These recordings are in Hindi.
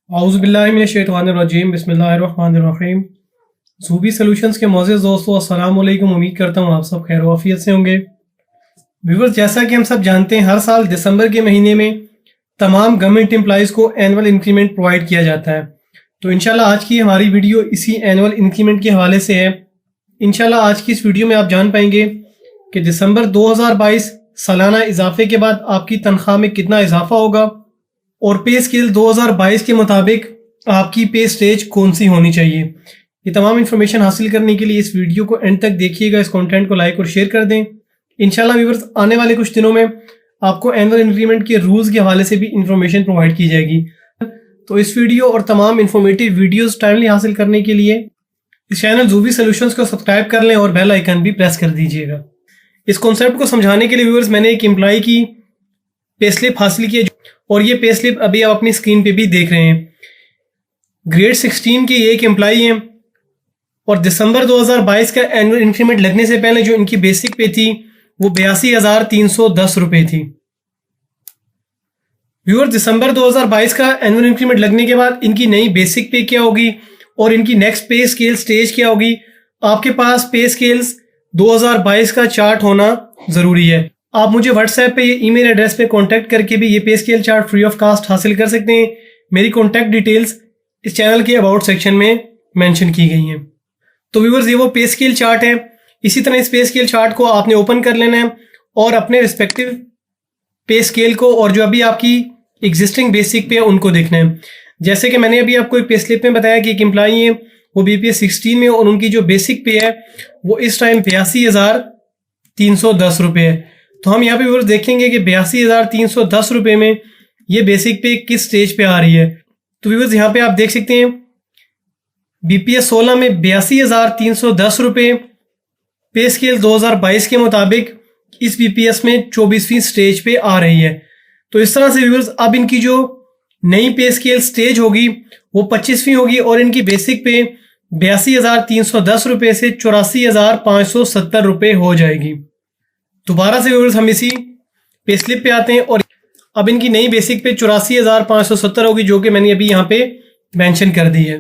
औज़ुबिल्लाहिमिनश्शैतानिर्रजीम बिस्मिल्लाहिर्रहमानिर्रहीम। ज़ूबी सॉल्यूशंस के मोअज़्ज़ज़ दोस्तों, अस्सलाम वालेकुम। उम्मीद करता हूँ आप सब खैर वाफियत से होंगे। व्यूअर्स, जैसा कि हम सब जानते हैं, हर साल दिसंबर के महीने में तमाम गवर्नमेंट एम्प्लॉइज़ को एनुअल इंक्रीमेंट प्रोवाइड किया जाता है। तो इंशाल्लाह आज की हमारी वीडियो इसी एनुअल इंक्रीमेंट के हवाले से है। इंशाल्लाह आज की इस वीडियो में आप जान पाएंगे कि दिसंबर 2022 सालाना इजाफे के बाद आपकी तनख्वाह में कितना इजाफा होगा और पे स्केल 2022 के मुताबिक आपकी पे स्टेज कौन सी होनी चाहिए। ये तमाम इन्फॉर्मेशन हासिल करने के लिए इस वीडियो को एंड तक देखिएगा। इस कंटेंट को लाइक और शेयर कर दें। इंशाल्लाह व्यूअर्स, आने वाले कुछ दिनों में आपको एनुअल इंक्रीमेंट के रूल्स के हवाले से भी इंफॉर्मेशन प्रोवाइड की जाएगी। तो इस वीडियो और तमाम इन्फॉर्मेटिव वीडियोस टाइमली हासिल करने के लिए इस चैनल ज़ूबी सॉल्यूशंस को सब्सक्राइब कर लें और बेल आइकन भी प्रेस कर दीजिएगा। इस कॉन्सेप्ट को समझाने के लिए व्यूअर्स, मैंने एक एम्प्लॉय की पे स्लिप हासिल की है और ये पे स्लिप अभी आप अपनी स्क्रीन पे भी देख रहे हैं। ग्रेड 16 के ये एक एम्प्लॉई हैं और दिसंबर 2022 का एनुअल इंक्रीमेंट लगने से पहले जो इनकी बेसिक पे थी वो 82,310 रुपये थी। व्यूअर, दिसंबर 2022 का एनुअल इंक्रीमेंट लगने के बाद इनकी नई बेसिक पे क्या होगी और इनकी नेक्स्ट पे स्केल स्टेज क्या होगी। आपके पास पे स्केल्स 2022 का चार्ट होना ज़रूरी है। आप मुझे व्हाट्सएप पे ईमेल एड्रेस पे कांटेक्ट करके भी ये pay scale chart free of cost हासिल कर सकते हैं। मेरी कांटेक्ट डिटेल्स इस चैनल के अबाउट सेक्शन में मेंशन की गई हैं। तो व्यूअर्स, ये वो पे स्केल चार्ट है। इसी तरह इस पे स्केल चार्ट को आपने ओपन कर लेना है और अपने रिस्पेक्टिव पे स्केल को और जो अभी आपकी एग्जिस्टिंग बेसिक पे है उनको देखना है। जैसे कि मैंने अभी आपको एक पे स्लिप में बताया कि एक एम्प्लॉई है, वो BPS 16 में और उनकी जो बेसिक पे है वो इस टाइम 82,310 रुपये है। तो हम यहाँ पे व्यूअर्स देखेंगे कि 82,310 रुपये में ये बेसिक पे किस स्टेज पे आ रही है। तो व्यूअर्स, यहाँ पे आप देख सकते हैं BPS 16 में 82,310 रुपये पे स्केल 2022 के मुताबिक इस BPS में 24वीं स्टेज पे आ रही है। तो इस तरह से व्यूअर्स, अब इनकी जो नई पे स्केल स्टेज होगी वो 25वीं होगी और इनकी बेसिक पे 82,310 रुपये से 84,570 रुपये हो जाएगी। दोबारा से व्यूअर्स, हम इसी पे स्लिप पे आते हैं और अब इनकी नई बेसिक पे 84,570 होगी, जो कि मैंने अभी यहाँ पे मेंशन कर दी है।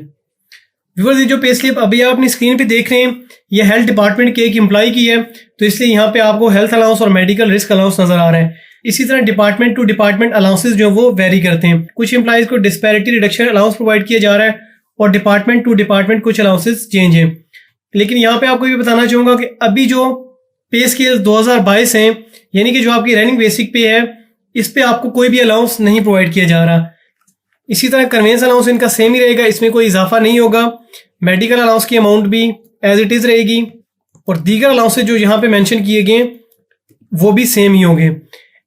व्यूअर्स, ये जो पे स्लिप अभी आप अपनी स्क्रीन पे देख रहे हैं ये हेल्थ डिपार्टमेंट के एक एम्प्लॉय की है, तो इसलिए यहाँ पे आपको हेल्थ अलाउंस और मेडिकल रिस्क अलाउंस नजर आ रहा है। इसी तरह डिपार्टमेंट टू डिपार्टमेंट अलाउंसेस जो वो वेरी करते हैं। कुछ एम्प्लॉयज को डिस्पैरिटी रिडक्शन अलाउंस प्रोवाइड किया जा रहा है और डिपार्टमेंट टू डिपार्टमेंट कुछ अलाउंसेस चेंज हैं। लेकिन यहाँ पे आपको ये बताना चाहूँगा कि अभी जो पे स्केल 2022 हैं, यानी कि जो आपकी रनिंग बेसिक पे है, इस पे आपको कोई भी अलाउंस नहीं प्रोवाइड किया जा रहा। इसी तरह कन्वेंस अलाउंस इनका सेम ही रहेगा, इसमें कोई इजाफा नहीं होगा। मेडिकल अलाउंस की अमाउंट भी एज इट इज़ रहेगी और दीगर अलाउंसेज जो यहाँ पे मेंशन किए गए वो भी सेम ही होंगे।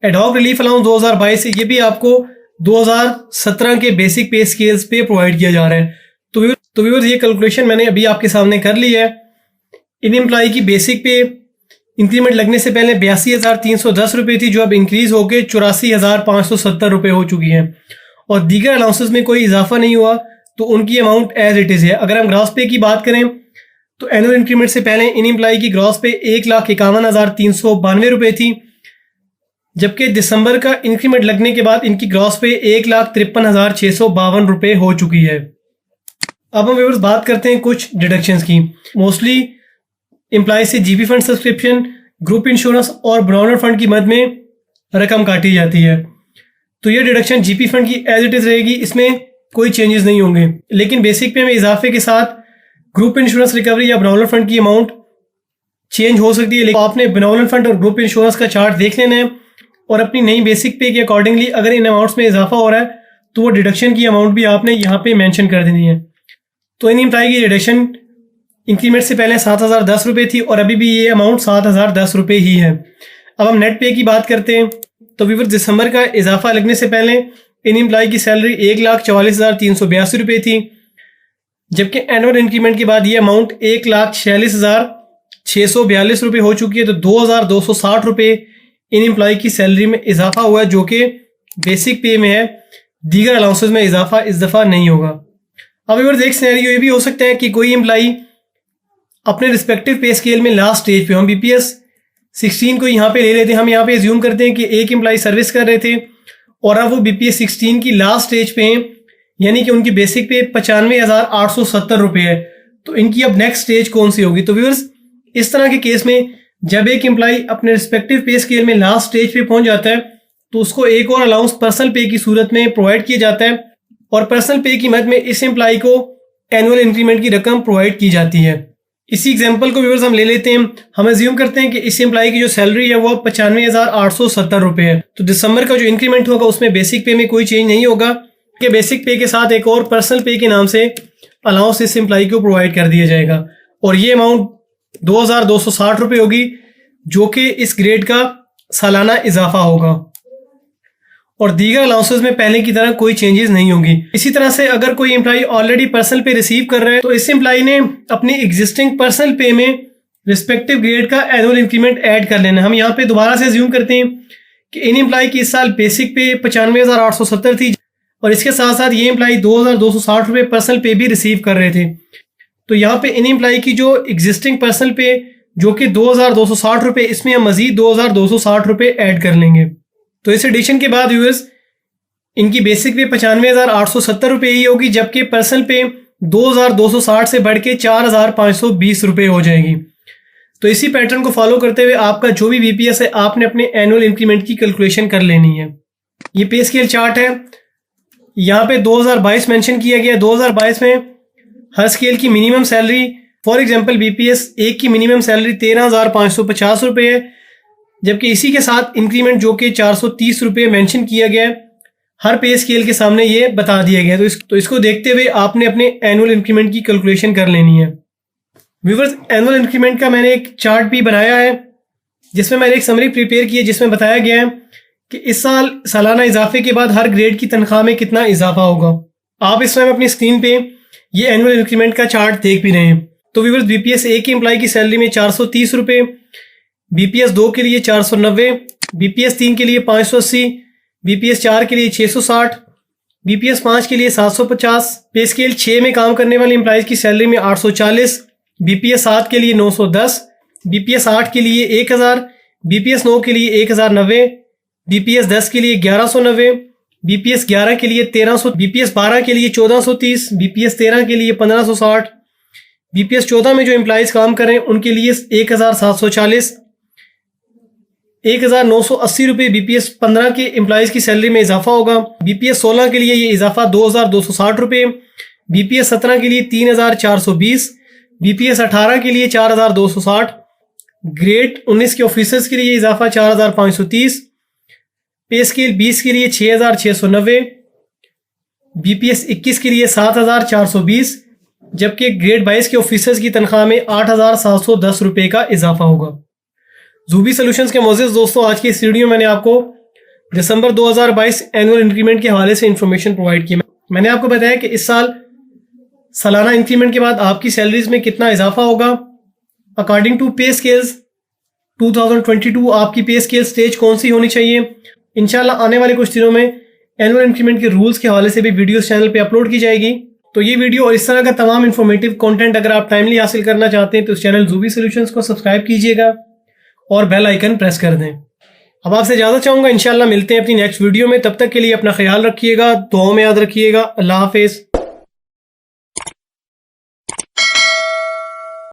एडहॉक रिलीफ अलाउंस 2022 ये भी आपको 2017 के बेसिक पे स्केल्स पे प्रोवाइड किया जा रहा है। तो व्यूअर्स, ये कैलकुलेशन मैंने अभी आपके सामने कर ली है। इन एम्प्लॉय की बेसिक पे इंक्रीमेंट लगने से पहले 82,310 रुपये थी, जो अब इंक्रीज होकर 84,570 रुपये हो चुकी है और दीगर अलाउंसेस में कोई इजाफा नहीं हुआ, तो उनकी अमाउंट एज इट इज़ है। अगर हम ग्रॉस पे की बात करें तो एनुअल इंक्रीमेंट से पहले इन एम्प्लॉय की ग्रॉस पे 1,51,392 रुपये थी, जबकि दिसंबर का इंक्रीमेंट लगने के बाद इनकी ग्रॉस पे 1,53,652 रुपये हो चुकी है। अब हम व्यूअर्स बात करते हैं कुछ डिडक्शंस की। मोस्टली एम्प्लॉय से GP fund subscription, group insurance और ब्राउनर फंड की मद में रकम काटी जाती है। तो ये डिडक्शन GP फंड की एज इट इज़ रहेगी, इसमें कोई चेंजेस नहीं होंगे। लेकिन बेसिक पे में इजाफे के साथ ग्रुप इंश्योरेंस रिकवरी या ब्राउनर फंड की अमाउंट चेंज हो सकती है। लेकिन आपने ब्राउनर फंड और ग्रुप इंश्योरेंस का चार्ट देख लेना है और अपनी नई बेसिक पे के अकॉर्डिंगली अगर इन अमाउंट्स में इजाफा हो रहा है तो वो डिडक्शन की अमाउंट भी आपने यहाँ पे मेंशन कर देनी है। तो इन एम्प्लॉय की डिडक्शन इंक्रीमेंट से पहले 7,010 रुपये थी और अभी भी ये अमाउंट 7,010 रुपये ही है। अब हम नेट पे की बात करते हैं। तो व्यूअर्स, दिसंबर का इजाफा लगने से पहले इन एम्प्लॉय की सैलरी 1,44,382 रुपये थी, जबकि एनुअल इंक्रीमेंट के बाद ये अमाउंट 1,46,642 रुपये हो चुकी है। तो 2,260 रुपये इन एम्प्लॉय की सैलरी में इजाफा हुआ है, जो कि बेसिक पे में है। दीगर अलाउंसेस में इजाफा इस दफ़ा नहीं होगा। अब व्यूअर्स, एक सिनेरियो ये भी हो सकता है कि कोई एम्प्लॉय अपने रिस्पेक्टिव पे स्केल में लास्ट स्टेज पे, हम BPS 16 को यहाँ पे ले लेते हैं। हम यहाँ पे एज्यूम करते हैं कि एक एम्प्लॉय सर्विस कर रहे थे और अब वो BPS 16 की लास्ट स्टेज पे हैं यानी कि उनकी बेसिक पे 95,870 रुपये है। तो इनकी अब नेक्स्ट स्टेज कौन सी होगी? तो व्यूअर्स, इस तरह के केस में जब एक एम्प्लॉय अपने रिस्पेक्टिव पे स्केल में लास्ट स्टेज पे पहुंच जाता है तो उसको एक और अलाउंस पर्सनल पे की सूरत में प्रोवाइड किया जाता है, और पर्सनल पे की मद में इस एम्प्लॉय को एनुअल इंक्रीमेंट की रकम प्रोवाइड की जाती है। इसी एग्जांपल को व्यूअर्स हम ले लेते हैं। हम अज्यूम करते हैं कि इस एम्प्लॉय की जो सैलरी है वो 95,870 रुपये है। तो दिसंबर का जो इंक्रीमेंट होगा उसमें बेसिक पे में कोई चेंज नहीं होगा कि बेसिक पे के साथ एक और पर्सनल पे के नाम से अलाउंस इस एम्प्लॉय को प्रोवाइड कर दिया जाएगा, और ये अमाउंट 2,260 रुपये होगी, जो कि इस ग्रेड का सालाना इजाफा होगा, और दीगर अलाउंसेस में पहले की तरह कोई चेंजेस नहीं होगी। इसी तरह से अगर कोई एम्प्लॉय ऑलरेडी पर्सनल पे रिसीव कर रहा है तो इस एम्प्लॉय ने अपनी एग्जिस्टिंग पर्सनल पे में रिस्पेक्टिव ग्रेड का एनुअल इंक्रीमेंट ऐड कर लेना है। हम यहाँ पे दोबारा से अज्यूम करते हैं कि इन एम्प्लॉय की इस साल बेसिक पे 95,870 थी, और इसके साथ साथ ये एम्प्लॉय 2,260 रुपये पर्सनल पे भी रिसीव कर रहे थे। तो यहाँ पे इन एम्प्लॉय की जो एग्जिस्टिंग पर्सनल पे जो कि 2,260 रुपये, इसमें हम मजीद 2,260 रुपये ऐड कर लेंगे। तो इस एडिशन के बाद व्यूअर्स इनकी बेसिक पे 95,870 रुपये ही होगी, जबकि पर्सनल पे 2,260 से बढ़ के 4,520 रुपये हो जाएगी। तो इसी पैटर्न को फॉलो करते हुए आपका जो भी बीपीएस है आपने अपने एनुअल इंक्रीमेंट की कैलकुलेशन कर लेनी है। ये पे स्केल चार्ट है, यहाँ पे 2022 मेंशन किया गया। 2022 में हर स्केल की minimum salary, for example BPS 1 की मिनिमम सैलरी 13,550 रुपये है, जबकि इसी के साथ इंक्रीमेंट जो कि 430 रुपये मेंशन किया गया है, हर पे स्केल के सामने ये बता दिया गया है। तो इसको देखते हुए आपने अपने एनुअल इंक्रीमेंट की कैलकुलेशन कर लेनी है। व्यूअर्स, एनुअल इंक्रीमेंट का मैंने एक चार्ट भी बनाया है जिसमें मैंने एक समरी प्रिपेयर की है, जिसमें बताया गया है कि इस साल सालाना इजाफे के बाद हर ग्रेड की तनख्वाह में कितना इजाफा होगा। आप इस समय अपनी स्क्रीन पे ये एनुअल इंक्रीमेंट का चार्ट देख भी रहे हैं। तो व्यूअर्स, बीपीएस 1 की एम्प्लॉय की सैलरी में 430 रुपये, बीपीएस 2 के लिए 490, बीपीएस 3 के लिए 580, बीपीएस 4 के लिए 660, बीपीएस 5 के लिए 750, पे स्केल 6 में काम करने वाले एम्प्लॉयज की सैलरी में 840, बीपीएस 7 के लिए 910, बीपीएस 8 के लिए 1000, बीपीएस 9 के लिए 1090, बीपीएस 10 के लिए 1190, बीपीएस 11 के लिए 1300, बीपीएस 12 के लिए 1430, बीपीएस 13 के लिए 1560, बीपीएस 14 में जो एम्प्लॉयज काम कर रहे हैं उनके लिए 1740, 1,980 रुपये बीपीएस 15 के एम्प्लॉयज की सैलरी में इजाफा होगा। बीपीएस 16 के लिए ये इजाफा 2,260 रुपये, बीपीएस 17 के लिए 3,420, बीपीएस 18 के लिए 4,260, ग्रेड 19 के ऑफिसर्स के लिए इजाफा 4,530, पे स्केल 20 के लिए 6,690, बीपीएस 21 के लिए 7,420, जबकि ग्रेड 22 के ऑफिसर्स की तनख्वाह में 8,710 रुपये का इजाफा होगा। ज़ूबी सॉल्यूशंस के मोअज़्ज़िज़ दोस्तों, आज की इस वीडियो में मैंने आपको दिसंबर 2022 एनुअल इंक्रीमेंट के हवाले से इंफॉर्मेशन प्रोवाइड की। मैंने आपको बताया कि इस साल सालाना इंक्रीमेंट के बाद आपकी सैलरीज में कितना इजाफा होगा अकॉर्डिंग टू पे स्केल्स 2022। आपकी पे स्केल स्टेज कौन सी होनी चाहिए। इंशाल्लाह आने वाले कुछ दिनों में एनुअल इंक्रीमेंट के रूल्स के हवाले से भी वीडियोस चैनल पे अपलोड की जाएगी। तो ये वीडियो और इस तरह का तमाम इन्फॉर्मेटिव कंटेंट अगर आप टाइमली हासिल करना चाहते हैं तो इस चैनल ज़ूबी सॉल्यूशंस को सब्सक्राइब कीजिएगा और बेल आइकन प्रेस कर दें। अब आपसे इजाज़त चाहूँगा, इंशाल्लाह मिलते हैं अपनी नेक्स्ट वीडियो में। तब तक के लिए अपना ख्याल रखिएगा, दुआओं में याद रखिएगा। अल्लाह हाफिज़।